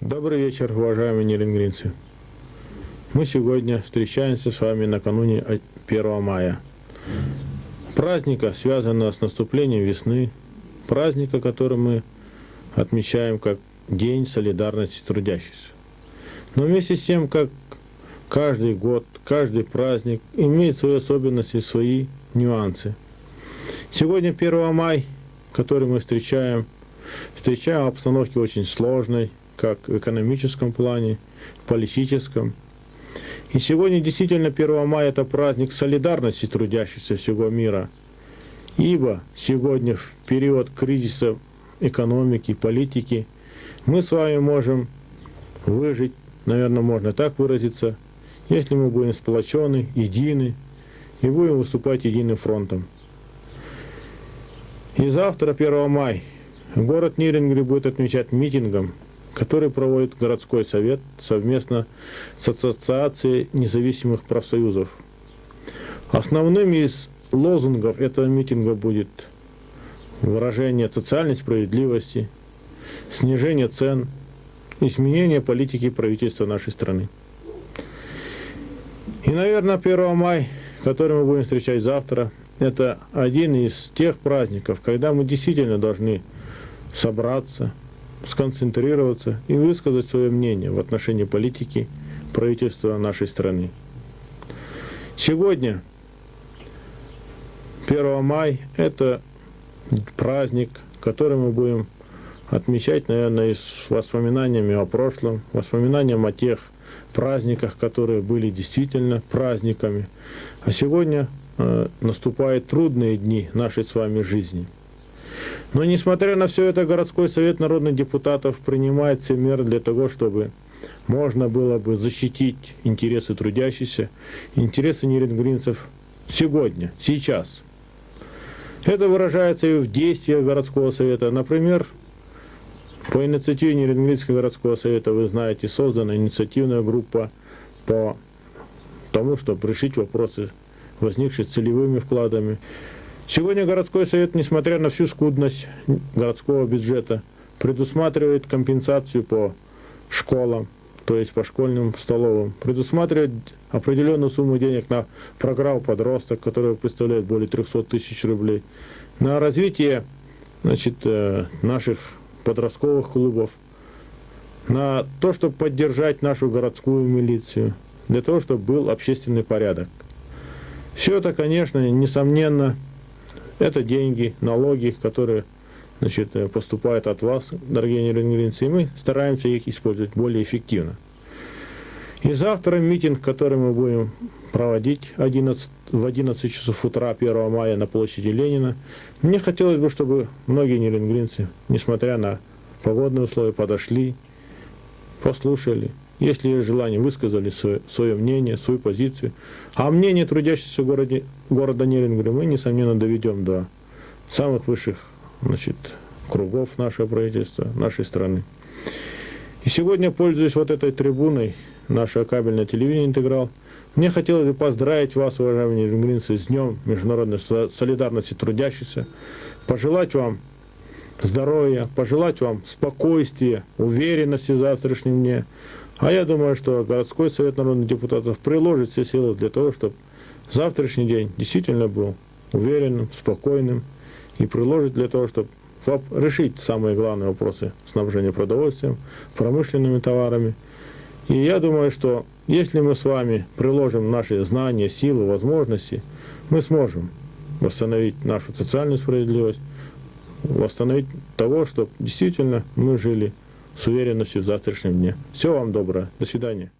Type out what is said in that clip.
Добрый вечер, уважаемые нерюнгринцы. Мы сегодня встречаемся с вами накануне 1 мая. Праздника, связанного с наступлением весны, праздника, который мы отмечаем как День солидарности трудящихся. Но вместе с тем, как каждый год, каждый праздник имеет свои особенности, свои нюансы. Сегодня 1 мая, который мы встречаем в обстановке очень сложной, как в экономическом плане, в политическом. И сегодня действительно 1 мая – это праздник солидарности трудящихся всего мира. Ибо сегодня, в период кризиса экономики, политики, мы с вами можем выжить, наверное, можно так выразиться, если мы будем сплочены, едины и будем выступать единым фронтом. И завтра, 1 мая, город Нерюнгри будет отмечать митингом, который проводит городской совет совместно с Ассоциацией независимых профсоюзов. Основным из лозунгов этого митинга будет выражение социальной справедливости, снижение цен, изменение политики правительства нашей страны. И, наверное, 1 мая, который мы будем встречать завтра, это один из тех праздников, когда мы действительно должны собраться, сконцентрироваться и высказать свое мнение в отношении политики правительства нашей страны. Сегодня, 1 мая, это праздник, который мы будем отмечать, наверное, с воспоминаниями о прошлом, воспоминанием о тех праздниках, которые были действительно праздниками. А сегодня наступают трудные дни нашей с вами жизни. Но несмотря на все это, городской совет народных депутатов принимает все меры для того, чтобы можно было бы защитить интересы трудящихся, интересы нерюнгринцев сегодня, сейчас. Это выражается и в действиях городского совета. Например, по инициативе Нерюнгринского городского совета, вы знаете, создана инициативная группа по тому, чтобы решить вопросы, возникшие с целевыми вкладами. Сегодня городской совет, несмотря на всю скудность городского бюджета, предусматривает компенсацию по школам, то есть по школьным столовым, предусматривает определенную сумму денег на программу «Подросток», которая представляет более 300 тысяч рублей, на развитие, наших подростковых клубов, на то, чтобы поддержать нашу городскую милицию, для того, чтобы был общественный порядок. Все это, конечно, несомненно, это деньги, налоги, которые поступают от вас, дорогие нерюнгринцы, и мы стараемся их использовать более эффективно. И завтра митинг, который мы будем проводить в 11 часов утра 1 мая на площади Ленина, мне хотелось бы, чтобы многие нерюнгринцы, несмотря на погодные условия, подошли, послушали, если есть желание, высказали свое мнение, свою позицию. А мнение трудящихся города Нерюнгри мы, несомненно, доведем до самых высших кругов нашего правительства, нашей страны. И сегодня, пользуясь вот этой трибуной, нашего кабельного телевидения «Интеграл», мне хотелось бы поздравить вас, уважаемые нерюнгринцы, с Днем международной солидарности трудящихся, пожелать вам здоровья, пожелать вам спокойствия, уверенности в завтрашнем дне. А я думаю, что городской совет народных депутатов приложит все силы для того, чтобы завтрашний день действительно был уверенным, спокойным, и приложит для того, чтобы решить самые главные вопросы снабжения продовольствием, промышленными товарами. И я думаю, что если мы с вами приложим наши знания, силы, возможности, мы сможем восстановить нашу социальную справедливость, восстановить того, чтобы действительно мы жили с уверенностью в завтрашнем дне. Всего вам доброго. До свидания.